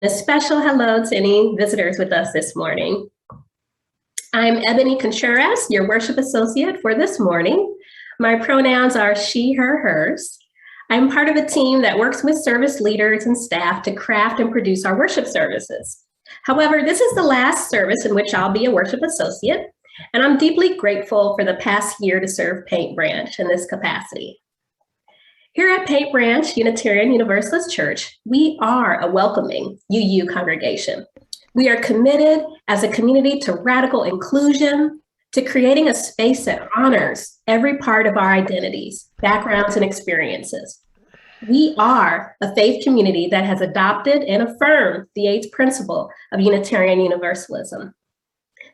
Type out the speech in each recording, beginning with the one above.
A special hello to any visitors with us this morning. I'm Ebony Contreras, your worship associate for this morning. My pronouns are she, her, hers. I'm part of a team that works with service leaders and staff to craft and produce our worship services. However, this is the last service in which I'll be a worship associate, and I'm deeply grateful for the past year to serve Paint Branch in this capacity. Here at Paint Branch Unitarian Universalist Church, we are a welcoming UU congregation. We are committed as a community to radical inclusion, to creating a space that honors every part of our identities, backgrounds, and experiences. We are a faith community that has adopted and affirmed the 8th principle of Unitarian Universalism.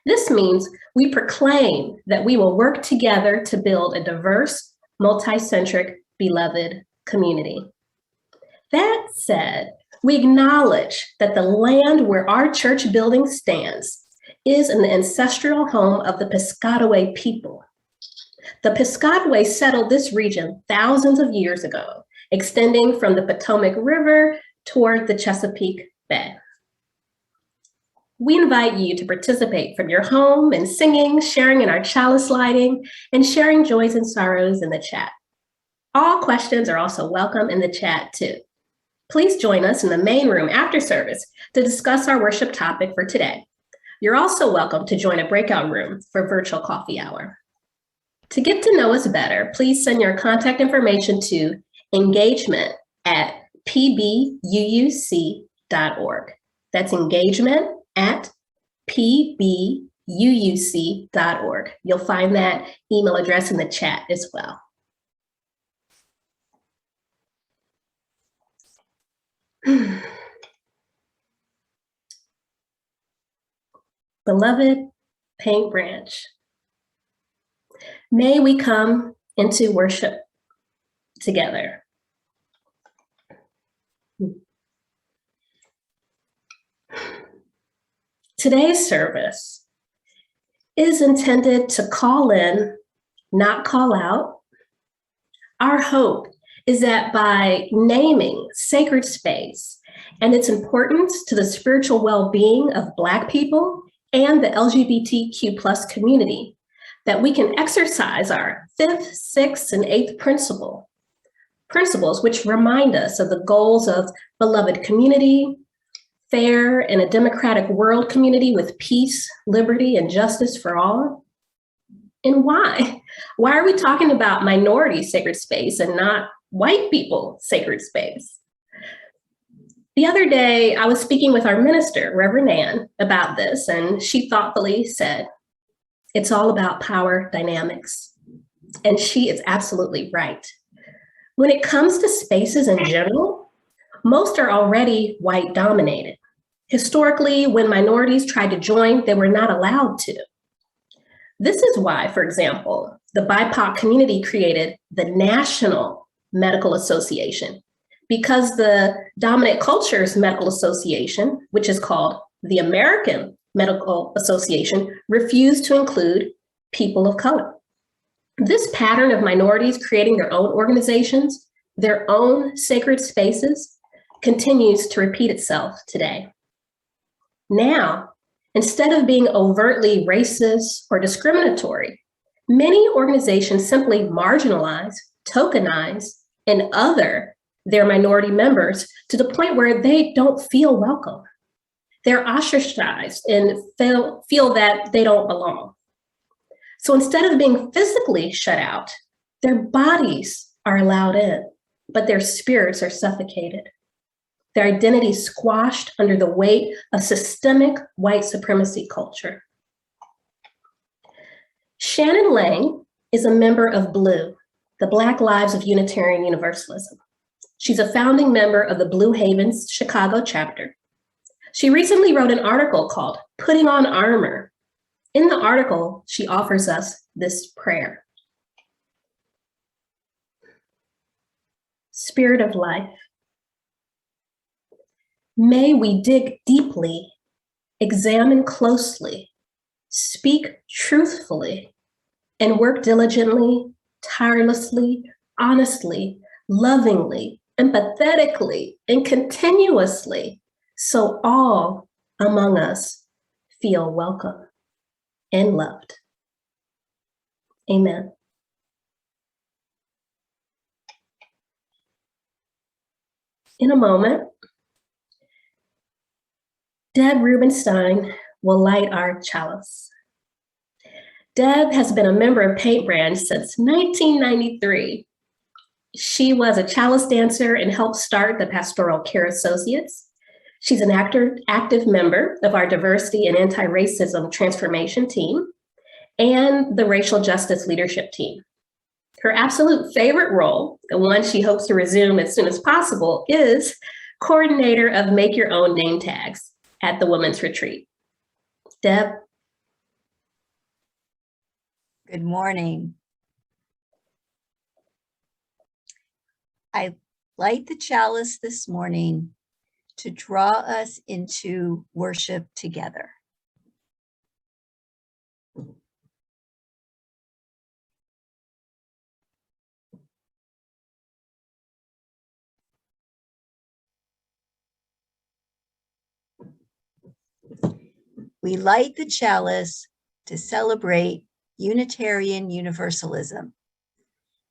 This means we proclaim that we will work together to build a diverse, multi-centric, beloved community. That said, we acknowledge that the land where our church building stands is in the ancestral home of the Piscataway people. The Piscataway settled this region thousands of years ago, extending from the Potomac River toward the Chesapeake Bay. We invite you to participate from your home in singing, sharing in our chalice lighting, and sharing joys and sorrows in the chat. All questions are also welcome in the chat too. Please join us in the main room after service to discuss our worship topic for today. You're also welcome to join a breakout room for virtual coffee hour. To get to know us better, please send your contact information to engagement@pbuuc.org. That's engagement@pbuuc.org. You'll find that email address in the chat as well. Beloved Paint Branch, may we come into worship together. Today's service is intended to call in, not call out. Our hope is that by naming sacred space and its importance to the spiritual well-being of Black people and the LGBTQ+ community, that we can exercise our 5th, 6th, and 8th principles which remind us of the goals of beloved community, fair and a democratic world community with peace, liberty, and justice for all. And why? Why are we talking about minority sacred space and not white people sacred space? The other day, I was speaking with our minister, Reverend Ann, about this, and she thoughtfully said, it's all about power dynamics. And she is absolutely right. When it comes to spaces in general, most are already white dominated. Historically, when minorities tried to join, they were not allowed to. This is why, for example, the BIPOC community created the National Medical Association, because the dominant culture's medical association, which is called the American Medical Association, refused to include people of color. This pattern of minorities creating their own organizations, their own sacred spaces, continues to repeat itself today. Now, instead of being overtly racist or discriminatory, many organizations simply marginalize, tokenize, and other their minority members to the point where they don't feel welcome. They're ostracized and feel that they don't belong. So instead of being physically shut out, their bodies are allowed in, but their spirits are suffocated. Their identity squashed under the weight of systemic white supremacy culture. Shannon Lang is a member of BLUE, the Black Lives of Unitarian Universalism. She's a founding member of the Blue Haven's Chicago chapter. She recently wrote an article called Putting on Armor. In the article, she offers us this prayer. Spirit of life, may we dig deeply, examine closely, speak truthfully, and work diligently, tirelessly, honestly, lovingly, empathetically, and continuously so all among us feel welcome and loved. Amen. In a moment, Deb Rubenstein will light our chalice. Deb has been a member of Paint Branch since 1993. She was a chalice dancer and helped start the Pastoral Care Associates. She's an active member of our Diversity and Anti-Racism Transformation Team and the Racial Justice Leadership Team. Her absolute favorite role, the one she hopes to resume as soon as possible, is coordinator of Make Your Own Name Tags at the Women's Retreat. Deb? Good morning. I light the chalice this morning to draw us into worship together. We light the chalice to celebrate Unitarian Universalism.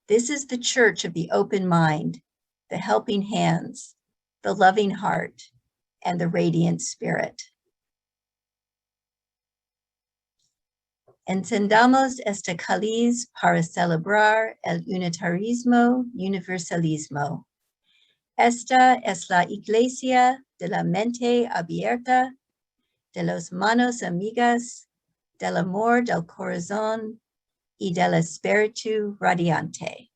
This is the church of the open mind, the helping hands, the loving heart, and the radiant spirit. Encendamos este cáliz para celebrar el unitarismo universalismo. Esta es la iglesia de la mente abierta, de las manos amigas, del amor del corazón y del espíritu radiante.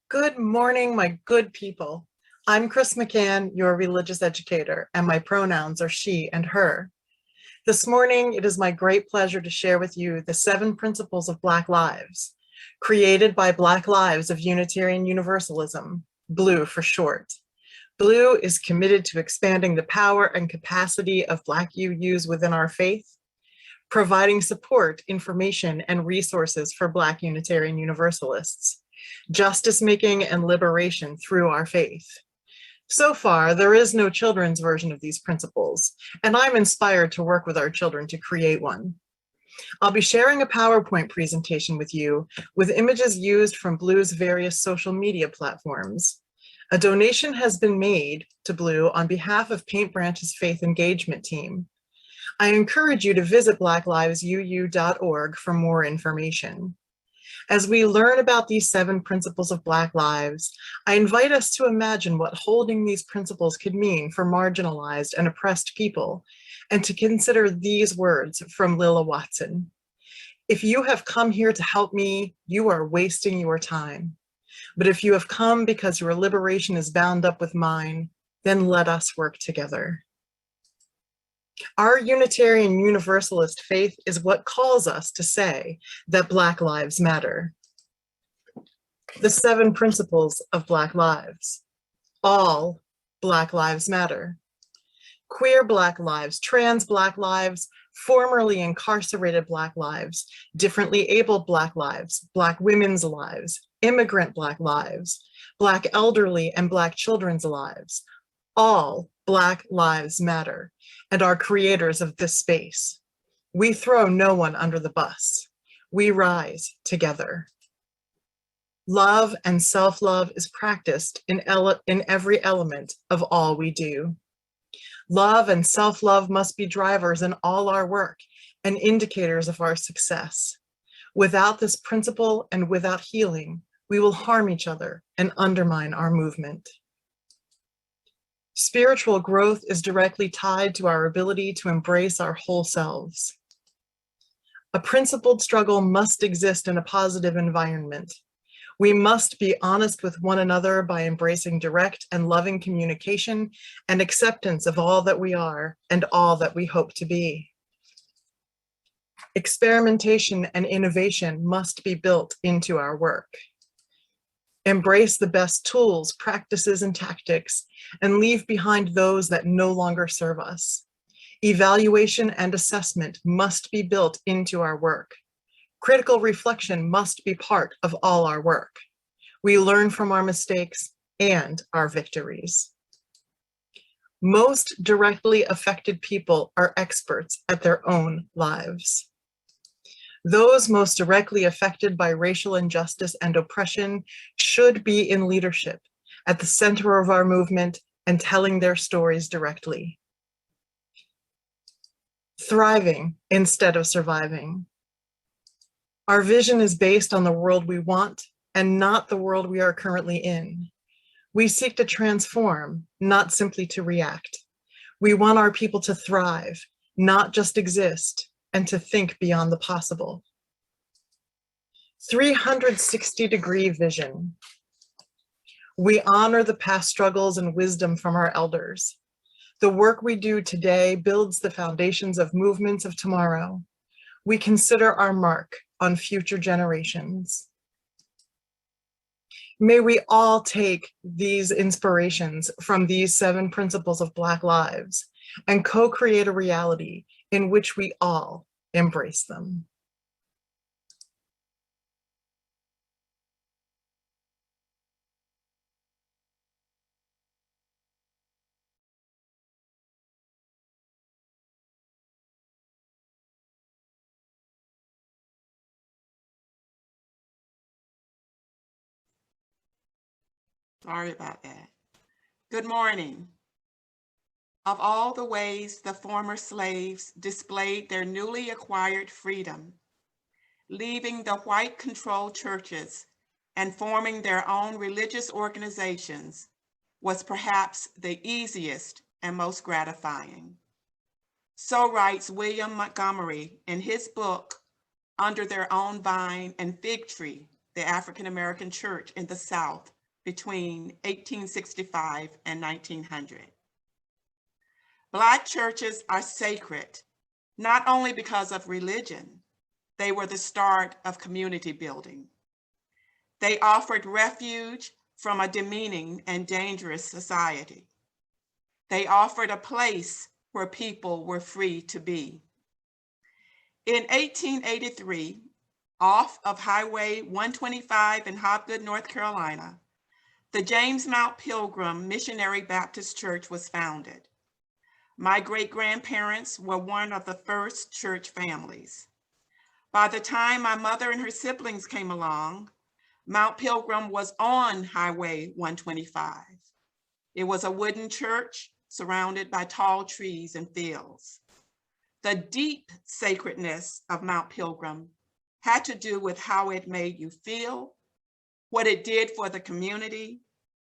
Good morning, my good people. I'm Chris McCann, your religious educator, and my pronouns are she and her. This morning, it is my great pleasure to share with you the 7 principles of Black lives, created by Black Lives of Unitarian Universalism, BLUE for short. BLUE is committed to expanding the power and capacity of Black UUs within our faith, providing support, information, and resources for Black Unitarian Universalists, justice making and liberation through our faith. So far, there is no children's version of these principles, and I'm inspired to work with our children to create one. I'll be sharing a PowerPoint presentation with you with images used from BLUE's various social media platforms. A donation has been made to BLUE on behalf of Paint Branch's Faith Engagement Team. I encourage you to visit blacklivesuu.org for more information. As we learn about these 7 principles of Black lives, I invite us to imagine what holding these principles could mean for marginalized and oppressed people, and to consider these words from Lilla Watson. If you have come here to help me, you are wasting your time. But if you have come because your liberation is bound up with mine, then let us work together. Our Unitarian Universalist faith is what calls us to say that Black lives matter. The 7 principles of Black lives. All Black lives matter. Queer Black lives, trans Black lives, formerly incarcerated Black lives, differently abled Black lives, Black women's lives, immigrant Black lives, Black elderly and Black children's lives. All Black lives matter and are creators of this space. We throw no one under the bus. We rise together. Love and self-love is practiced in every element of all we do. Love and self-love must be drivers in all our work and indicators of our success. Without this principle and without healing, we will harm each other and undermine our movement. Spiritual growth is directly tied to our ability to embrace our whole selves. A principled struggle must exist in a positive environment. We must be honest with one another by embracing direct and loving communication and acceptance of all that we are and all that we hope to be. Experimentation and innovation must be built into our work. Embrace the best tools, practices, and tactics, and leave behind those that no longer serve us. Evaluation and assessment must be built into our work. Critical reflection must be part of all our work. We learn from our mistakes and our victories. Most directly affected people are experts at their own lives. Those most directly affected by racial injustice and oppression should be in leadership, at the center of our movement, and telling their stories directly. Thriving instead of surviving. Our vision is based on the world we want and not the world we are currently in. We seek to transform, not simply to react. We want our people to thrive, not just exist, and to think beyond the possible. 360-degree vision. We honor the past struggles and wisdom from our elders. The work we do today builds the foundations of movements of tomorrow. We consider our mark on future generations. May we all take these inspirations from these 7 principles of Black lives and co-create a reality in which we all embrace them. Sorry about that. Good morning. Of all the ways the former slaves displayed their newly acquired freedom, leaving the white-controlled churches and forming their own religious organizations was perhaps the easiest and most gratifying. So writes William Montgomery in his book, Under Their Own Vine and Fig Tree, the African-American Church in the South between 1865 and 1900. Black churches are sacred, not only because of religion, they were the start of community building. They offered refuge from a demeaning and dangerous society. They offered a place where people were free to be. In 1883, off of Highway 125 in Hobgood, North Carolina, the James Mount Pilgrim Missionary Baptist Church was founded. My great-grandparents were one of the first church families. By the time my mother and her siblings came along, Mount Pilgrim was on Highway 125. It was a wooden church surrounded by tall trees and fields. The deep sacredness of Mount Pilgrim had to do with how it made you feel, what it did for the community,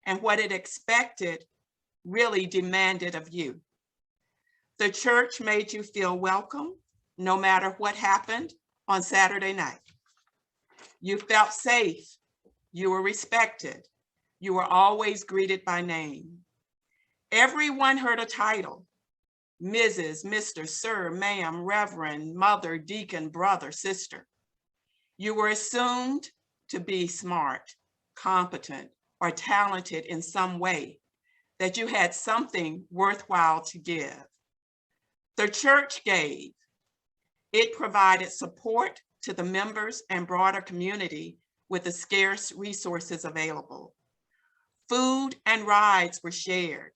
and what it expected, really demanded of you. The church made you feel welcome, no matter what happened on Saturday night. You felt safe, you were respected, you were always greeted by name. Everyone heard a title: Mrs., Mr., Sir, Ma'am, Reverend, Mother, Deacon, Brother, Sister. You were assumed to be smart, competent, or talented in some way, that you had something worthwhile to give. The church gave. It provided support to the members and broader community with the scarce resources available. Food and rides were shared.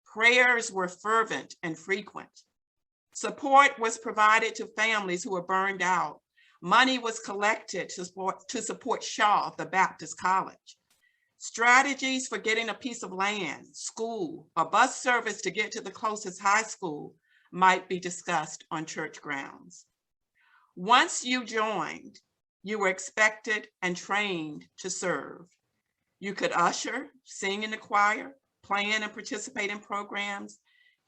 Prayers were fervent and frequent. Support was provided to families who were burned out. Money was collected to support Shaw, the Baptist College. Strategies for getting a piece of land, school, or bus service to get to the closest high school might be discussed on church grounds. Once you joined, you were expected and trained to serve. You could usher, sing in the choir, plan and participate in programs,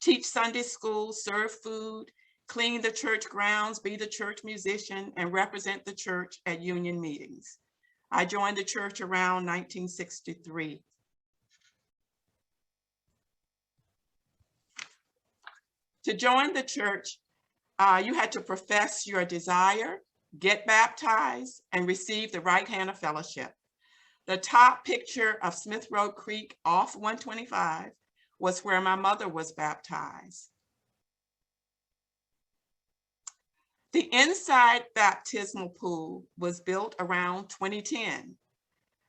teach Sunday school, serve food, clean the church grounds, be the church musician, and represent the church at union meetings. I joined the church around 1963. To join the church, you had to profess your desire, get baptized, and receive the right hand of fellowship. The top picture of Smith Road Creek off 125 was where my mother was baptized. The inside baptismal pool was built around 2010.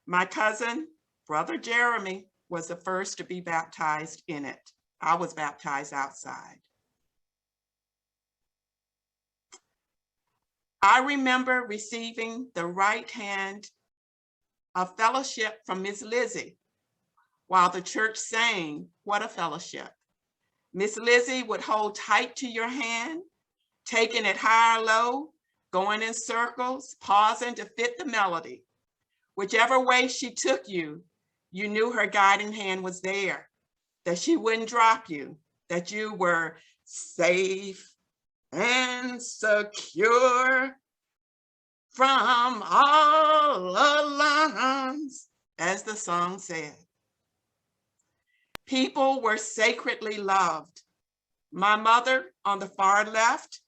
My cousin, Brother Jeremy, was the first to be baptized in it. I was baptized outside. I remember receiving the right hand of fellowship from Miss Lizzie while the church sang, "What a Fellowship." Miss Lizzie would hold tight to your hand, taking it high or low, going in circles, pausing to fit the melody. Whichever way she took you, you knew her guiding hand was there, that she wouldn't drop you, that you were safe and secure from all alarms, as the song said. People were sacredly loved. My mother, on the far left,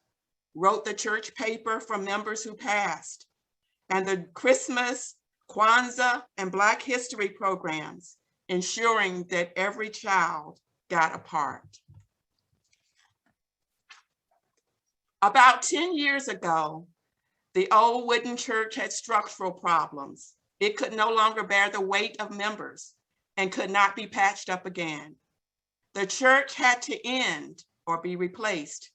wrote the church paper for members who passed, and the Christmas, Kwanzaa, and Black History programs, ensuring that every child got a part. About 10 years ago, the old wooden church had structural problems. It could no longer bear the weight of members and could not be patched up again. The church had to end or be replaced.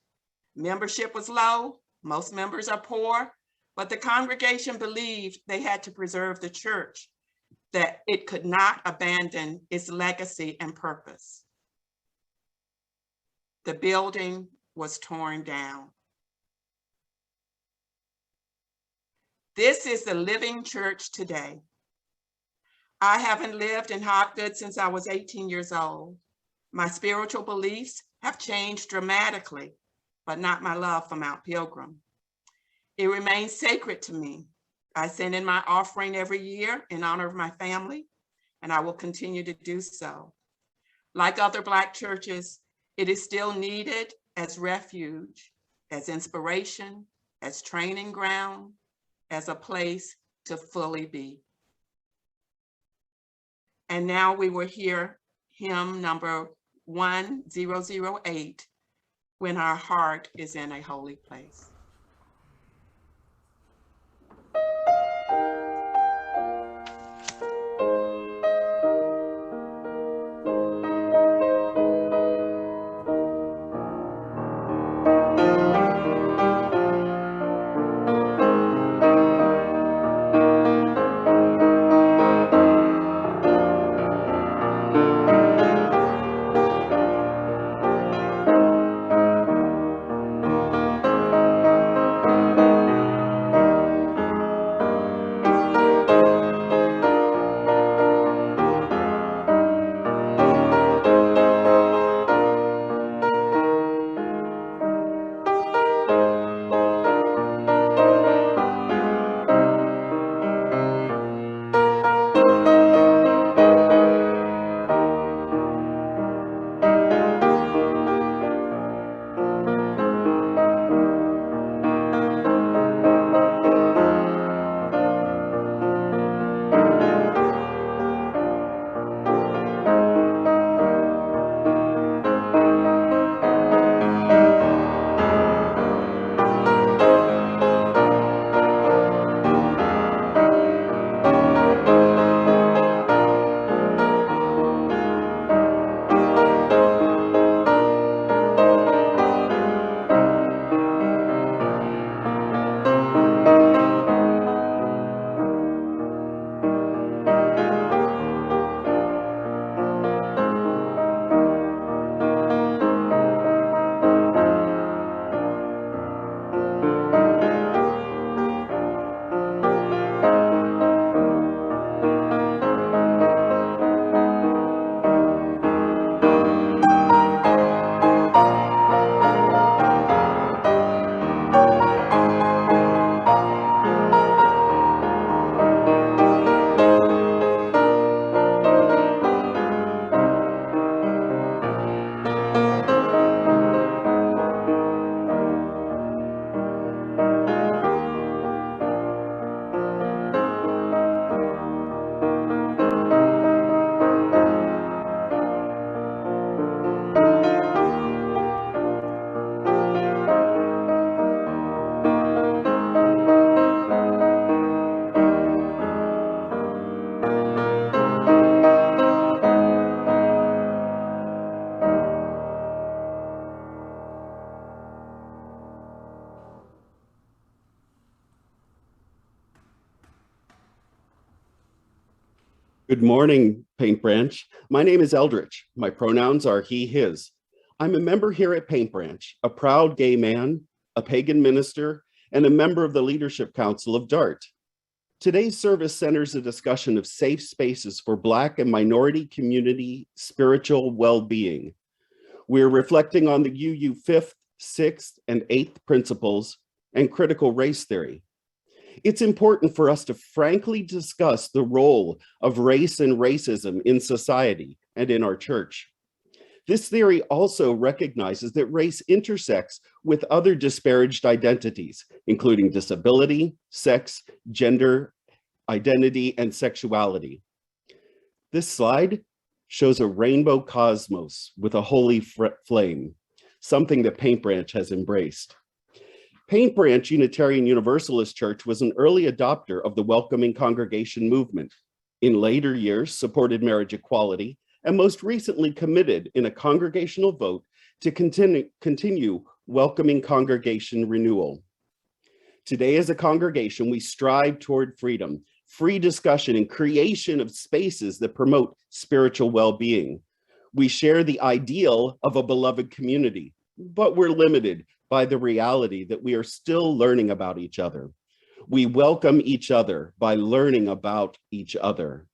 Membership was low, most members are poor, but the congregation believed they had to preserve the church, that it could not abandon its legacy and purpose. The building was torn down. This is the living church today. I haven't lived in Hopgood since I was 18 years old. My spiritual beliefs have changed dramatically, but not my love for Mount Pilgrim. It remains sacred to me. I send in my offering every year in honor of my family, and I will continue to do so. Like other Black churches, it is still needed as refuge, as inspiration, as training ground, as a place to fully be. And now we will hear hymn number 1008, When Our Heart is in a Holy Place. Good morning, Paint Branch. My name is Eldridge. My pronouns are he, his. I'm a member here at Paint Branch, a proud gay man, a pagan minister, and a member of the Leadership Council of DART. Today's service centers a discussion of safe spaces for Black and minority community spiritual well-being. We're reflecting on the UU 5th, 6th, and 8th principles and critical race theory. It's important for us to frankly discuss the role of race and racism in society and in our church. This theory also recognizes that race intersects with other disparaged identities, including disability, sex, gender, identity, and sexuality. This slide shows a rainbow cosmos with a holy flame, something that Paint Branch has embraced. Paint Branch Unitarian Universalist Church was an early adopter of the welcoming congregation movement. In later years, supported marriage equality, and most recently committed in a congregational vote to continue welcoming congregation renewal. Today, as a congregation, we strive toward freedom, free discussion, and creation of spaces that promote spiritual well-being. We share the ideal of a beloved community, but we're limited by the reality that we are still learning about each other. We welcome each other by learning about each other.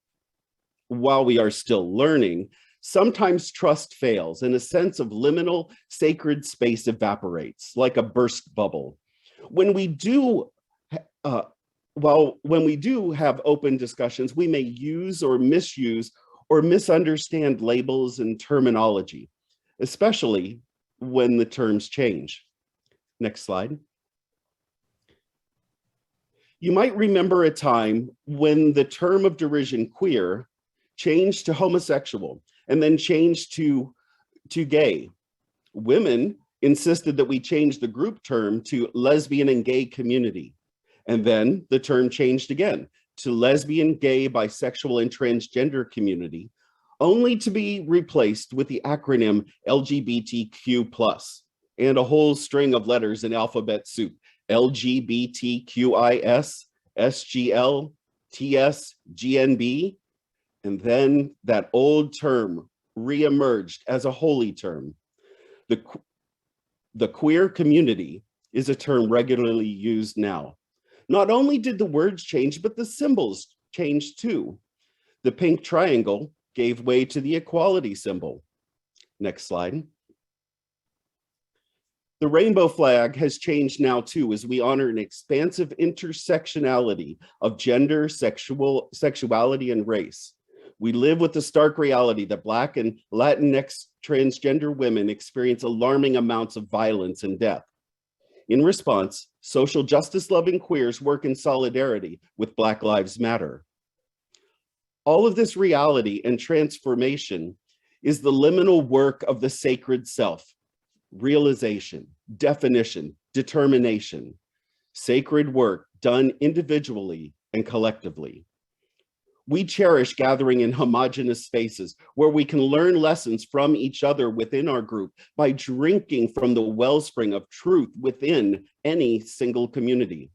While we are still learning, sometimes trust fails and a sense of liminal sacred space evaporates like a burst bubble. When we do have open discussions, we may use or misuse or misunderstand labels and terminology, especially when the terms change. Next slide. You might remember a time when the term of derision queer changed to homosexual and then changed to gay. Women insisted that we change the group term to lesbian and gay community. And then the term changed again to lesbian, gay, bisexual, and transgender community, only to be replaced with the acronym LGBTQ+, and a whole string of letters in alphabet soup: LGBTQIS, SGL, TS, GNB, and then that old term reemerged as a holy term. The queer community is a term regularly used now. Not only did the words change, but the symbols changed too. The pink triangle gave way to the equality symbol. Next slide. The rainbow flag has changed now too, as we honor an expansive intersectionality of gender, sexuality, and race. We live with the stark reality that Black and Latinx transgender women experience alarming amounts of violence and death. In response, social justice-loving queers work in solidarity with Black Lives Matter. All of this reality and transformation is the liminal work of the sacred self: realization, definition, determination, sacred work done individually and collectively. We cherish gathering in homogeneous spaces where we can learn lessons from each other within our group by drinking from the wellspring of truth within any single community.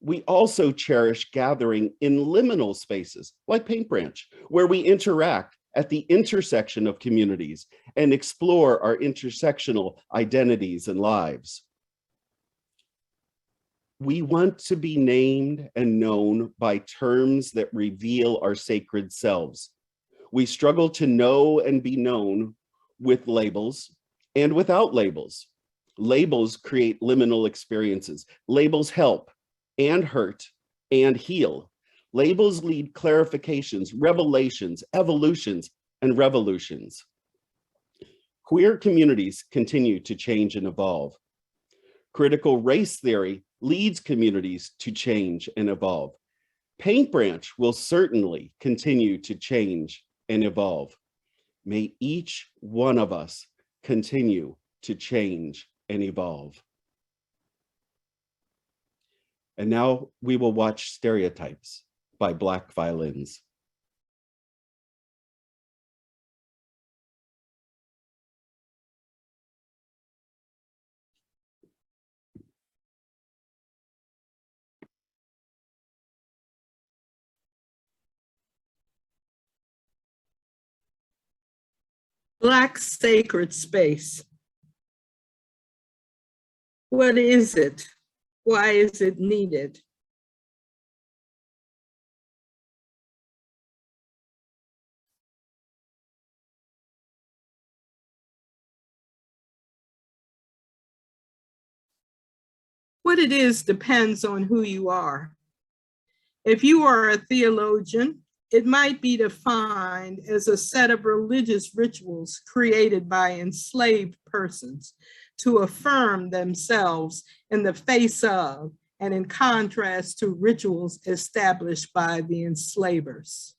We also cherish gathering in liminal spaces like Paint Branch, where we interact at the intersection of communities and explore our intersectional identities and lives. We want to be named and known by terms that reveal our sacred selves. We struggle to know and be known with labels and without labels. Labels create liminal experiences. Labels help and hurt and heal. Labels lead clarifications, revelations, evolutions, and revolutions. Queer communities continue to change and evolve. Critical race theory leads communities to change and evolve. Paint Branch will certainly continue to change and evolve. May each one of us continue to change and evolve. And now we will watch Stereotypes by Black Violins. Black sacred space. What is it? Why is it needed? What it is depends on who you are. If you are a theologian, it might be defined as a set of religious rituals created by enslaved persons to affirm themselves in the face of and in contrast to rituals established by the enslavers.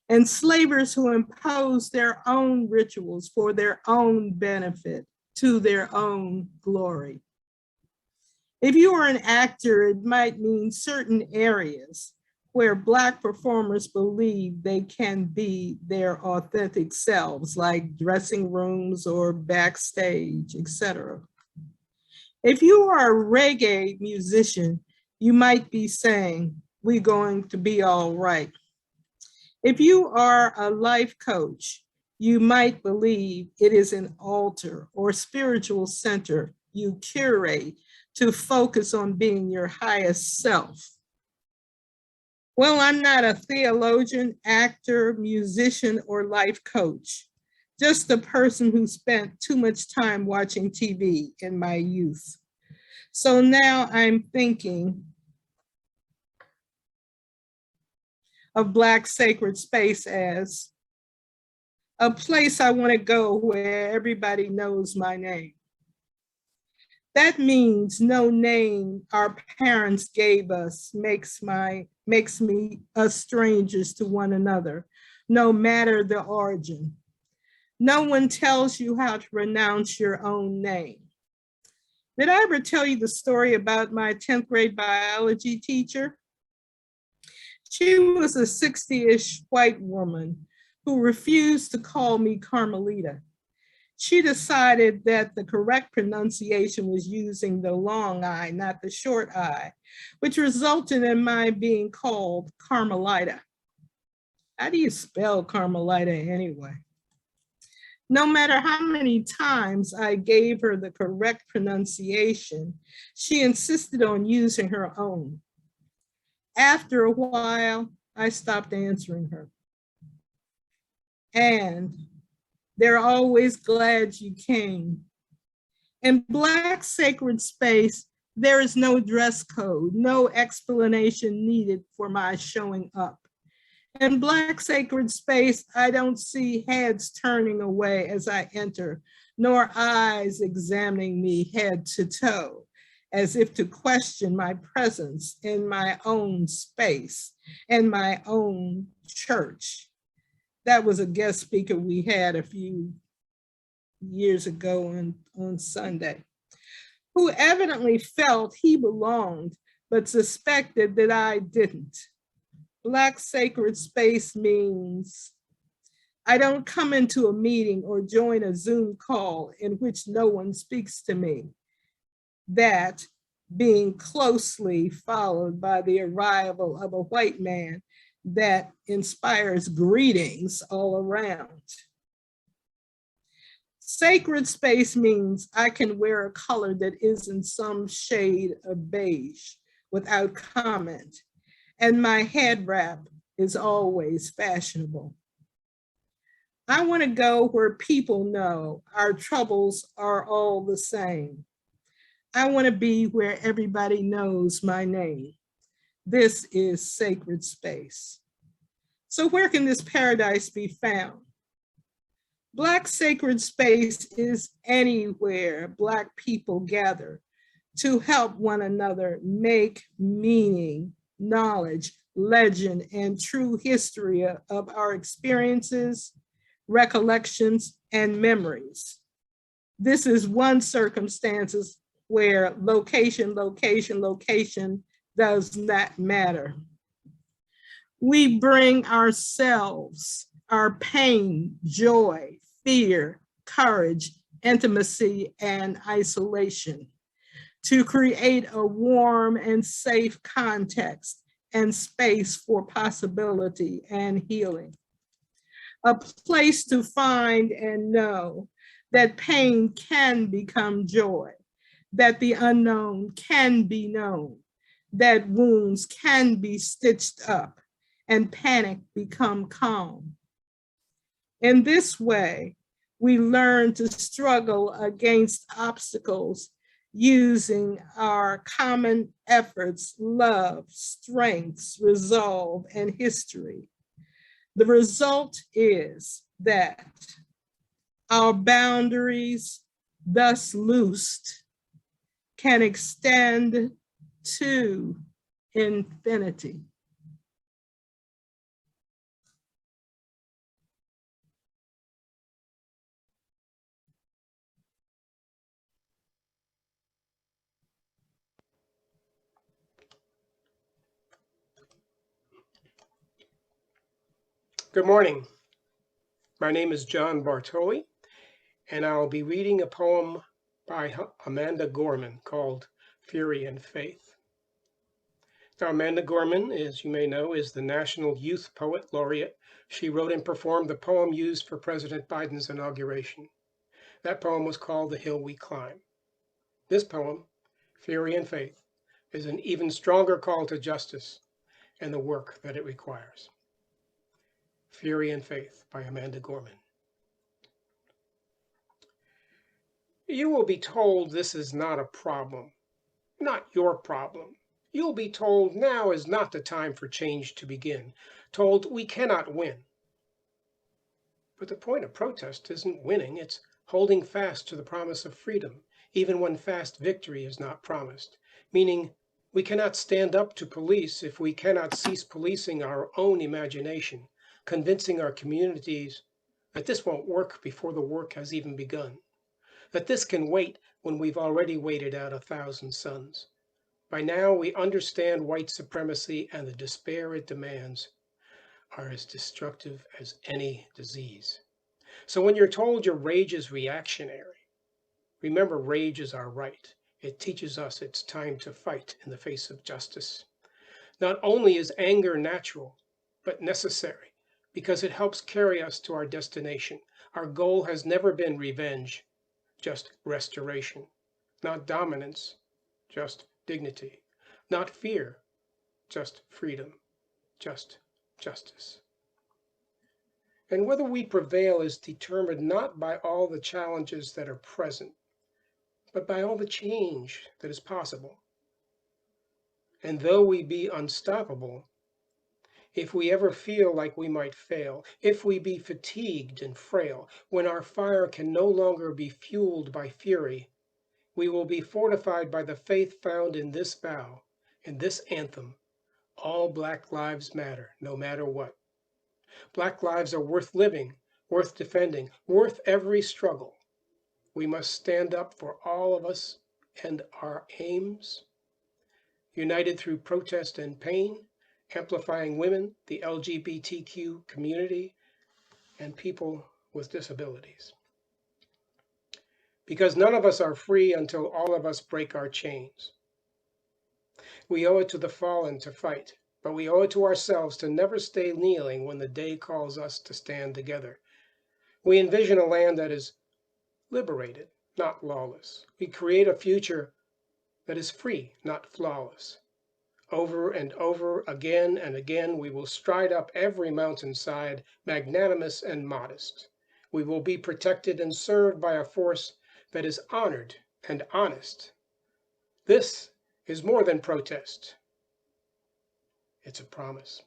Enslavers who impose their own rituals for their own benefit to their own glory. If you are an actor, it might mean certain areas where Black performers believe they can be their authentic selves, like dressing rooms or backstage, etc. If you are a reggae musician, you might be saying, "We're going to be all right." If you are a life coach, you might believe it is an altar or spiritual center you curate to focus on being your highest self. Well, I'm not a theologian, actor, musician, or life coach, just a person who spent too much time watching TV in my youth. So now I'm thinking of Black sacred space as a place I want to go where everybody knows my name. That means no name our parents gave us makes me us strangers to one another, no matter the origin. No one tells you how to pronounce your own name. Did I ever tell you the story about my 10th grade biology teacher? She was a 60-ish white woman who refused to call me Carmelita. She decided that the correct pronunciation was using the long I, not the short I, which resulted in my being called Carmelita. How do you spell Carmelita anyway? No matter how many times I gave her the correct pronunciation, she insisted on using her own. After a while, I stopped answering her. And they're always glad you came. In Black sacred space, there is no dress code, no explanation needed for my showing up. In Black sacred space, I don't see heads turning away as I enter, nor eyes examining me head to toe, as if to question my presence in my own space and my own church. That was a guest speaker we had a few years ago on Sunday, who evidently felt he belonged, but suspected that I didn't. Black sacred space means I don't come into a meeting or join a Zoom call in which no one speaks to me. That being closely followed by the arrival of a white man that inspires greetings all around. Sacred space means I can wear a color that isn't some shade of beige without comment, and my head wrap is always fashionable. I want to go where people know our troubles are all the same. I want to be where everybody knows my name. This is sacred space. So where can this paradise be found? Black sacred space is anywhere Black people gather to help one another make meaning, knowledge, legend, and true history of our experiences, recollections, and memories. This is one circumstance where location does not matter. We bring ourselves, our pain, joy, fear, courage, intimacy, and isolation to create a warm and safe context and space for possibility and healing. a place to find and know that pain can become joy, that the unknown can be known, that wounds can be stitched up, and panic become calm. In this way, we learn to struggle against obstacles using our common efforts, love, strengths, resolve, and history. The result is that our boundaries, thus loosed, can extend to infinity. Good morning. My name is John Bartoli, and I'll be reading a poem by Amanda Gorman called Fury and Faith. Now, Amanda Gorman, as you may know, is the National Youth Poet Laureate. She wrote and performed the poem used for President Biden's inauguration. That poem was called The Hill We Climb. This poem, Fury and Faith, is an even stronger call to justice and the work that it requires. Fury and Faith by Amanda Gorman. You will be told this is not a problem, not your problem. You'll be told now is not the time for change to begin, told we cannot win. But the point of protest isn't winning, it's holding fast to the promise of freedom, even when fast victory is not promised, meaning we cannot stand up to police if we cannot cease policing our own imagination, convincing our communities that this won't work before the work has even begun, that this can wait when we've already waited out 1,000 suns. By now, we understand white supremacy and the despair it demands are as destructive as any disease. So when you're told your rage is reactionary, remember rage is our right. It teaches us it's time to fight in the face of justice. Not only is anger natural, but necessary, because it helps carry us to our destination. Our goal has never been revenge, just restoration. Not dominance, just dignity. Not fear, just freedom, just justice. And whether we prevail is determined not by all the challenges that are present, but by all the change that is possible. And though we be unstoppable, if we ever feel like we might fail, if we be fatigued and frail, when our fire can no longer be fueled by fury, we will be fortified by the faith found in this vow, in this anthem. All Black lives matter, no matter what. Black lives are worth living, worth defending, worth every struggle. We must stand up for all of us and our aims, united through protest and pain, amplifying women, the LGBTQ community, and people with disabilities. Because none of us are free until all of us break our chains. We owe it to the fallen to fight, but we owe it to ourselves to never stay kneeling when the day calls us to stand together. We envision a land that is liberated, not lawless. We create a future that is free, not flawless. Over and over, again and again, we will stride up every mountainside, magnanimous and modest. We will be protected and served by a force that is honored and honest. This is more than protest. It's a promise.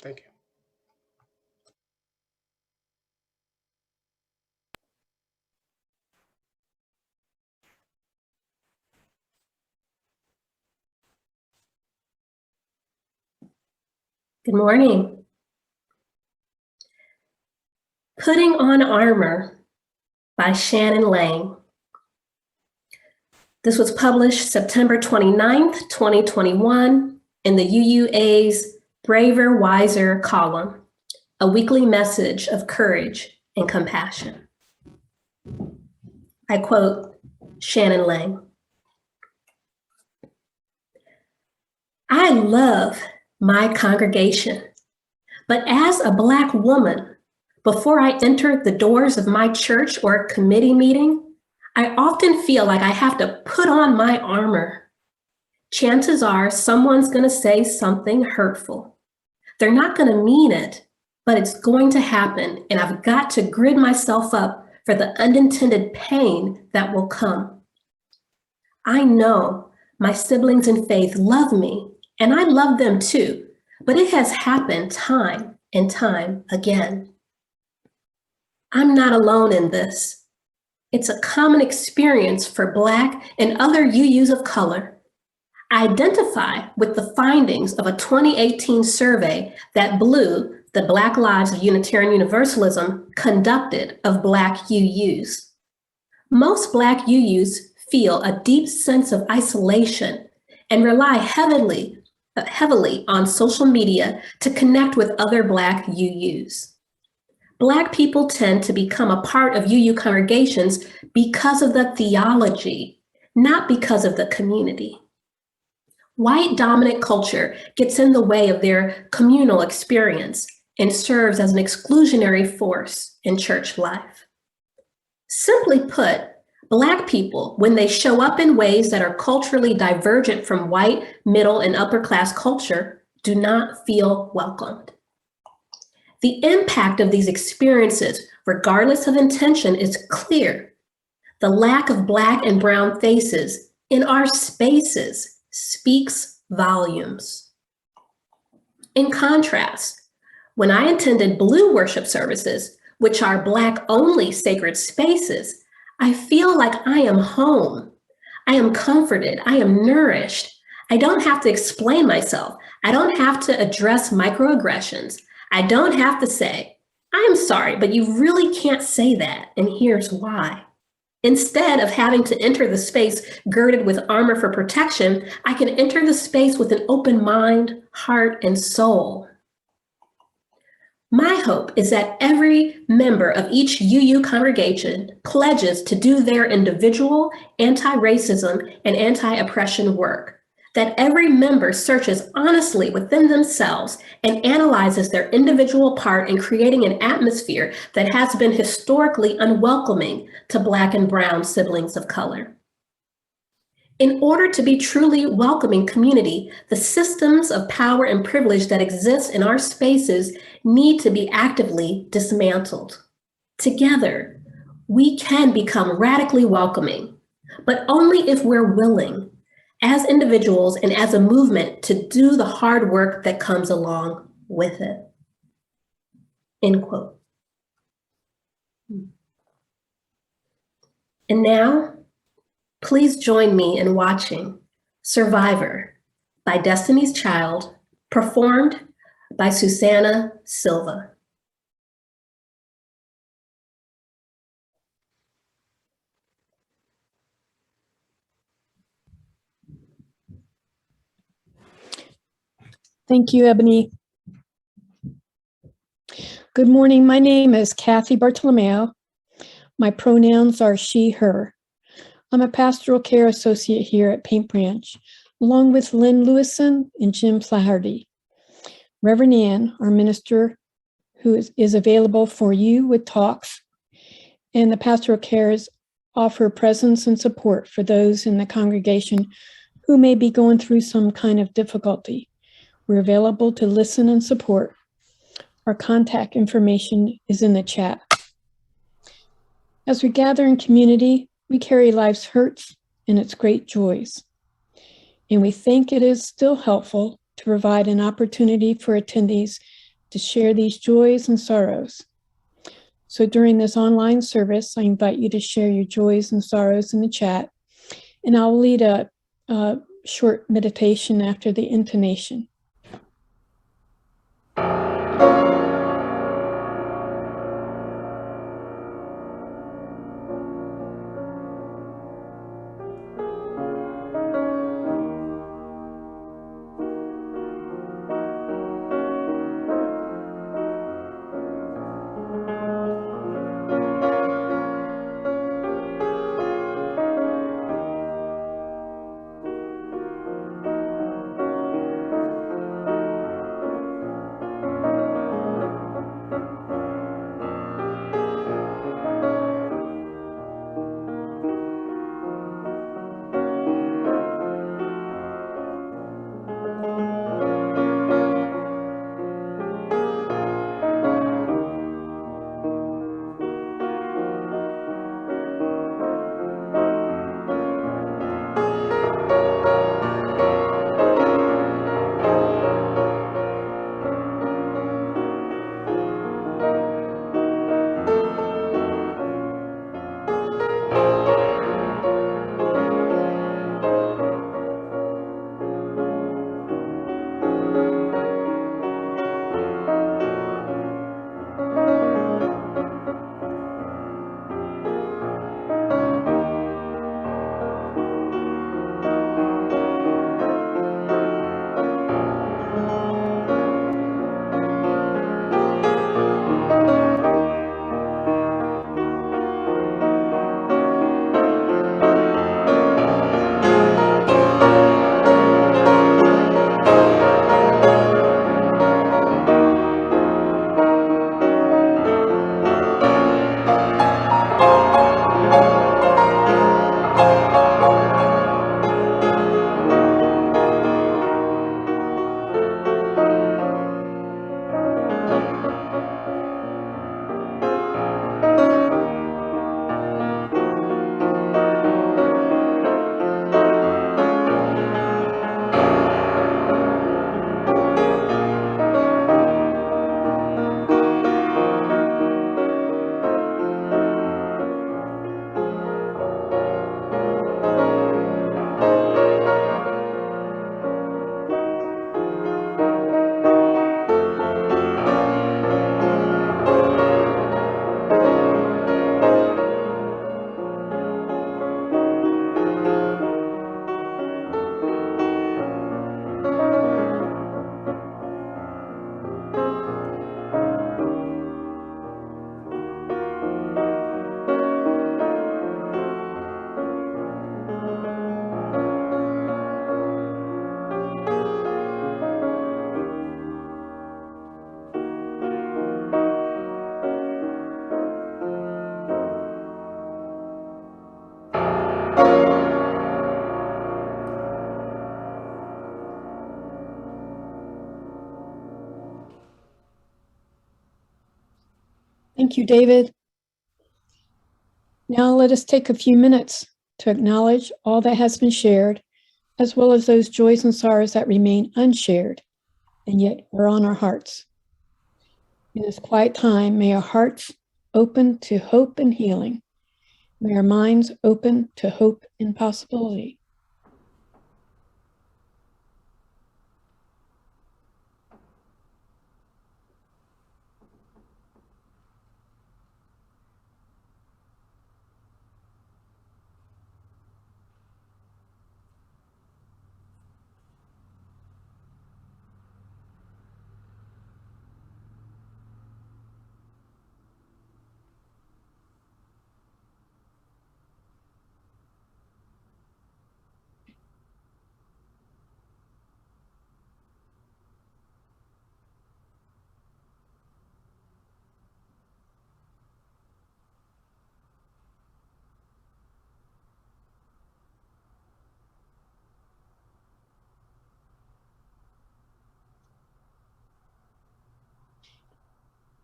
Thank you. Good morning. Putting on Armor by Shannon Lang. This was published September 29th, 2021 in the UUA's Braver, Wiser column, a weekly message of courage and compassion. I quote Shannon Lang. I love my congregation, but as a Black woman, before I enter the doors of my church or a committee meeting, I often feel like I have to put on my armor. Chances are someone's going to say something hurtful. They're not going to mean it, but it's going to happen, and I've got to grid myself up for the unintended pain that will come. I know my siblings in faith love me, and I love them too, but it has happened time and time again. I'm not alone in this. It's a common experience for Black and other UUs of color. I identify with the findings of a 2018 survey that BLUE, the Black Lives of Unitarian Universalism, conducted of Black UUs. Most Black UUs feel a deep sense of isolation and rely heavily on social media to connect with other Black UUs. Black people tend to become a part of UU congregations because of the theology, not because of the community. White dominant culture gets in the way of their communal experience and serves as an exclusionary force in church life. Simply put, Black people, when they show up in ways that are culturally divergent from white, middle, and upper class culture, do not feel welcomed. The impact of these experiences, regardless of intention, is clear. The lack of Black and brown faces in our spaces speaks volumes. In contrast, when I attended Blue worship services, which are Black-only sacred spaces, I feel like I am home. I am comforted. I am nourished. I don't have to explain myself. I don't have to address microaggressions. I don't have to say, I'm sorry, but you really can't say that, and here's why. Instead of having to enter the space girded with armor for protection, I can enter the space with an open mind, heart, and soul. My hope is that every member of each UU congregation pledges to do their individual anti-racism and anti-oppression work, that every member searches honestly within themselves and analyzes their individual part in creating an atmosphere that has been historically unwelcoming to Black and brown siblings of color. In order to be truly welcoming community, the systems of power and privilege that exist in our spaces need to be actively dismantled. Together, we can become radically welcoming, but only if we're willing, as individuals and as a movement, to do the hard work that comes along with it. End quote. And now, please join me in watching Survivor by Destiny's Child, performed by Susanna Silva. Thank you, Ebony. Good morning. My name is Kathy Bartolomeo. My pronouns are she, her. I'm a pastoral care associate here at Paint Branch, along with Lynn Lewison and Jim Flaherty. Reverend Ann, our minister, who is available for you with talks, and the pastoral cares offer presence and support for those in the congregation who may be going through some kind of difficulty. We're available to listen and support. Our contact information is in the chat. As we gather in community, we carry life's hurts and its great joys. And we think it is still helpful to provide an opportunity for attendees to share these joys and sorrows. So during this online service, I invite you to share your joys and sorrows in the chat, and I'll lead a short meditation after the intonation. Thank you, David. Now let us take a few minutes to acknowledge all that has been shared, as well as those joys and sorrows that remain unshared and yet are on our hearts. In this quiet time, may our hearts open to hope and healing. May our minds open to hope and possibility.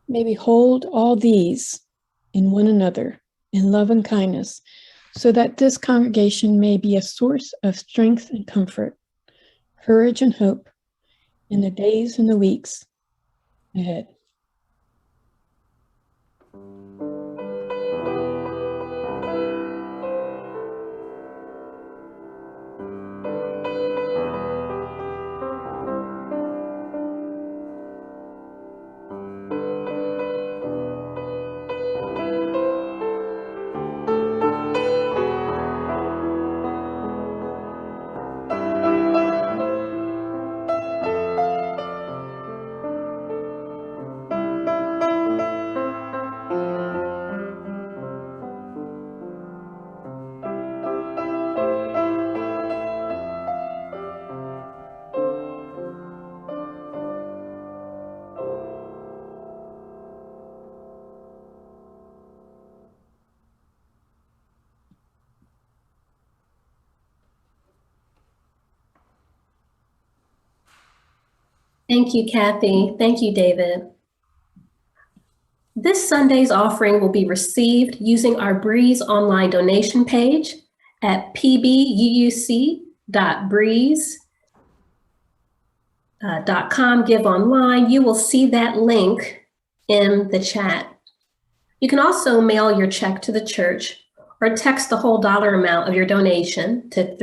May we hold all these in one another in love and kindness, so that this congregation may be a source of strength and comfort, courage and hope in the days and the weeks ahead. Thank you, Kathy. Thank you, David. This Sunday's offering will be received using our Breeze online donation page at pbuc.breeze.com. Give online. You will see that link in the chat. You can also mail your check to the church or text the whole dollar amount of your donation to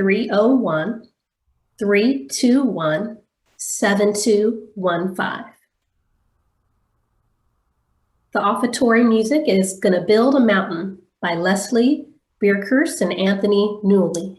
301-321-7215. The offertory music is Gonna Build a Mountain by Leslie Bierkers and Anthony Newley.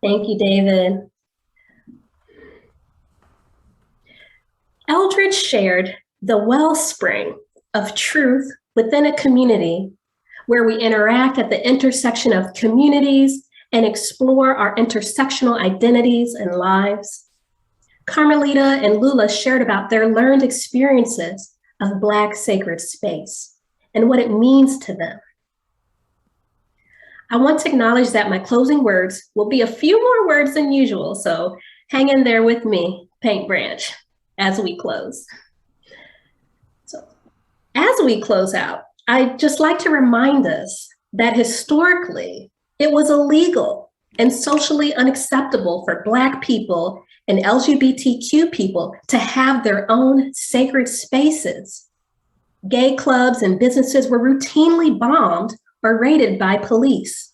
Thank you, David. Eldridge shared the wellspring of truth within a community where we interact at the intersection of communities and explore our intersectional identities and lives. Carmelita and Lula shared about their learned experiences of Black sacred space and what it means to them. I want to acknowledge that my closing words will be a few more words than usual, so hang in there with me, Paint Branch, as we close. So, as we close out, I'd just like to remind us that historically, it was illegal and socially unacceptable for Black people and LGBTQ people to have their own sacred spaces. Gay clubs and businesses were routinely bombed or raided by police.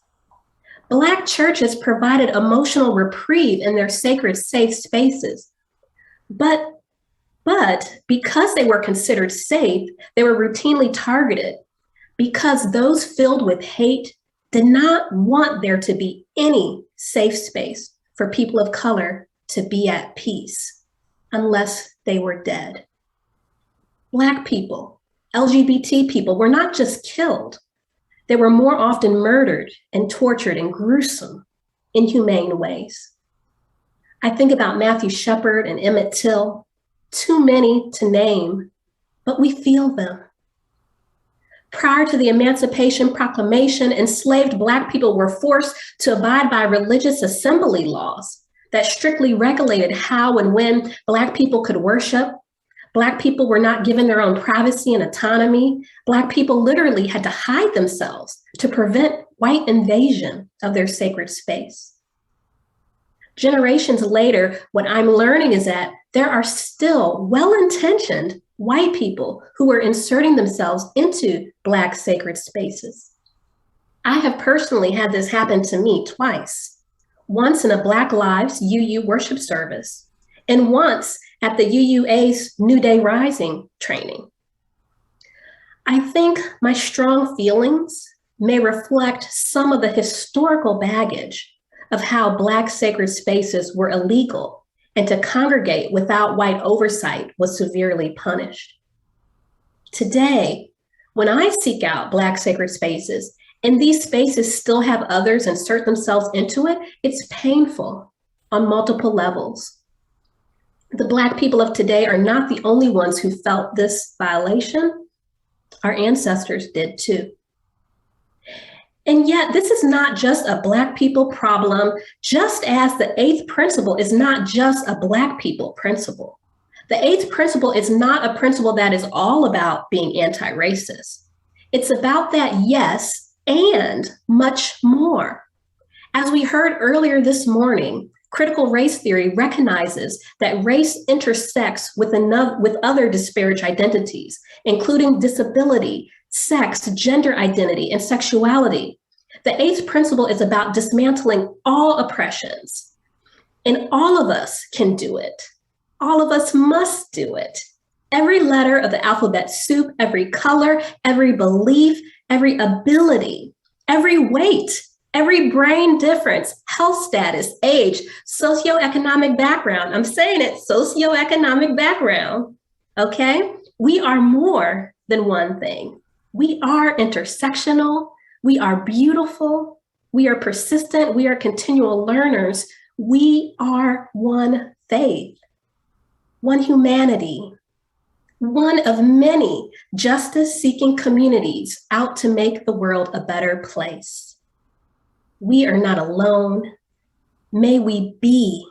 Black churches provided emotional reprieve in their sacred safe spaces. But because they were considered safe, they were routinely targeted because those filled with hate did not want there to be any safe space for people of color to be at peace unless they were dead. Black people, LGBT people were not just killed, they were more often murdered and tortured in gruesome, inhumane ways. I think about Matthew Shepard and Emmett Till, too many to name, but we feel them. Prior to the Emancipation Proclamation, enslaved Black people were forced to abide by religious assembly laws that strictly regulated how and when Black people could worship. Black people were not given their own privacy and autonomy. Black people literally had to hide themselves to prevent white invasion of their sacred space. Generations later, what I'm learning is that there are still well-intentioned white people who are inserting themselves into Black sacred spaces. I have personally had this happen to me twice. Once in a Black Lives UU worship service, and once at the UUA's New Day Rising training. I think my strong feelings may reflect some of the historical baggage of how Black sacred spaces were illegal and to congregate without white oversight was severely punished. Today, when I seek out Black sacred spaces and these spaces still have others insert themselves into it, it's painful on multiple levels. The Black people of today are not the only ones who felt this violation. Our ancestors did too. And yet, this is not just a Black people problem, just as the eighth principle is not just a Black people principle. The eighth principle is not a principle that is all about being anti-racist. It's about that, yes, and much more. As we heard earlier this morning, critical race theory recognizes that race intersects with other disparate identities, including disability, sex, gender identity, and sexuality. The eighth principle is about dismantling all oppressions. And all of us can do it. All of us must do it. Every letter of the alphabet soup, every color, every belief, every ability, every weight, every brain difference, health status, age, socioeconomic background. I'm saying it, socioeconomic background, okay? We are more than one thing. We are intersectional, we are beautiful, we are persistent, we are continual learners. We are one faith, one humanity, one of many justice-seeking communities out to make the world a better place. We are not alone. May we be,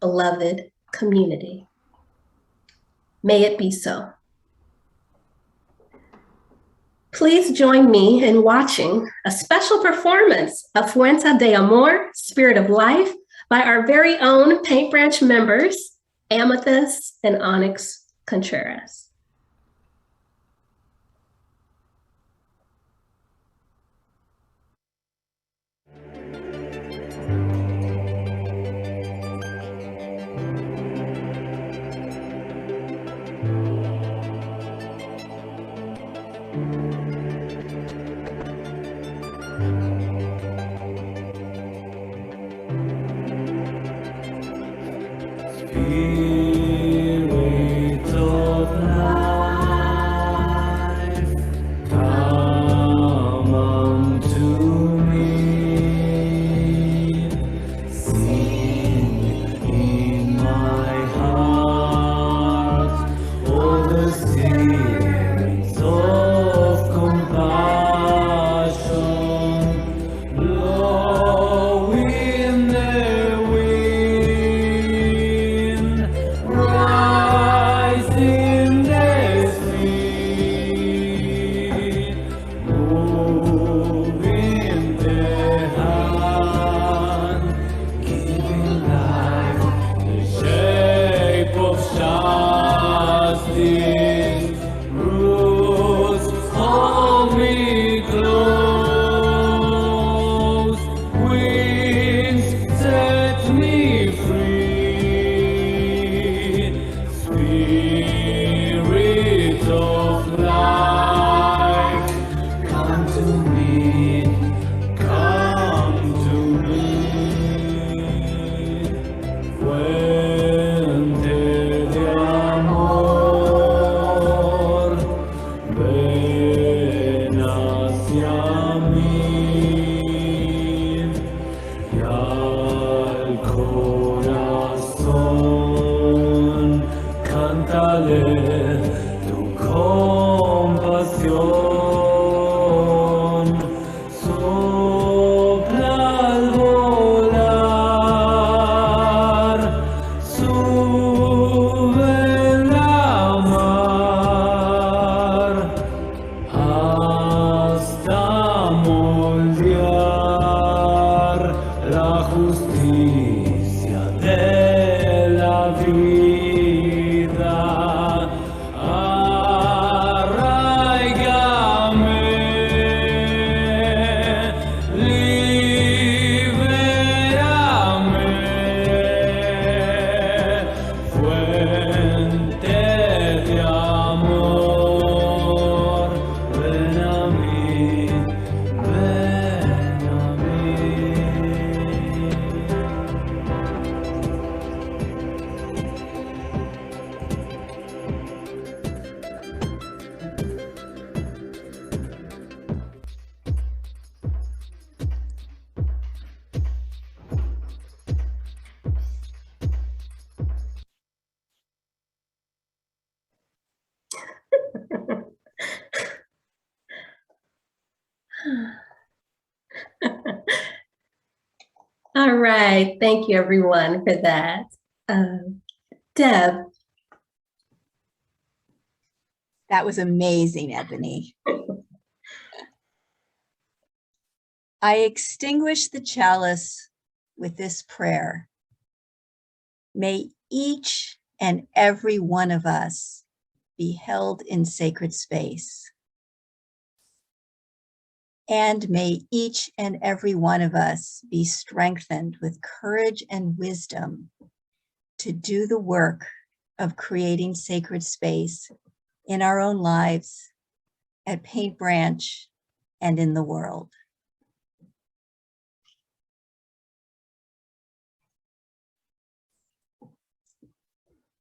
beloved community. May it be so. Please join me in watching a special performance of Fuente de Amor, Spirit of Life, by our very own Paint Branch members, Amethyst and Onyx Contreras. Spirit All right. Thank you, everyone, for that. Deb. That was amazing, Ebony. I extinguish the chalice with this prayer. May each and every one of us be held in sacred space. And may each and every one of us be strengthened with courage and wisdom to do the work of creating sacred space in our own lives, at Paint Branch, and in the world.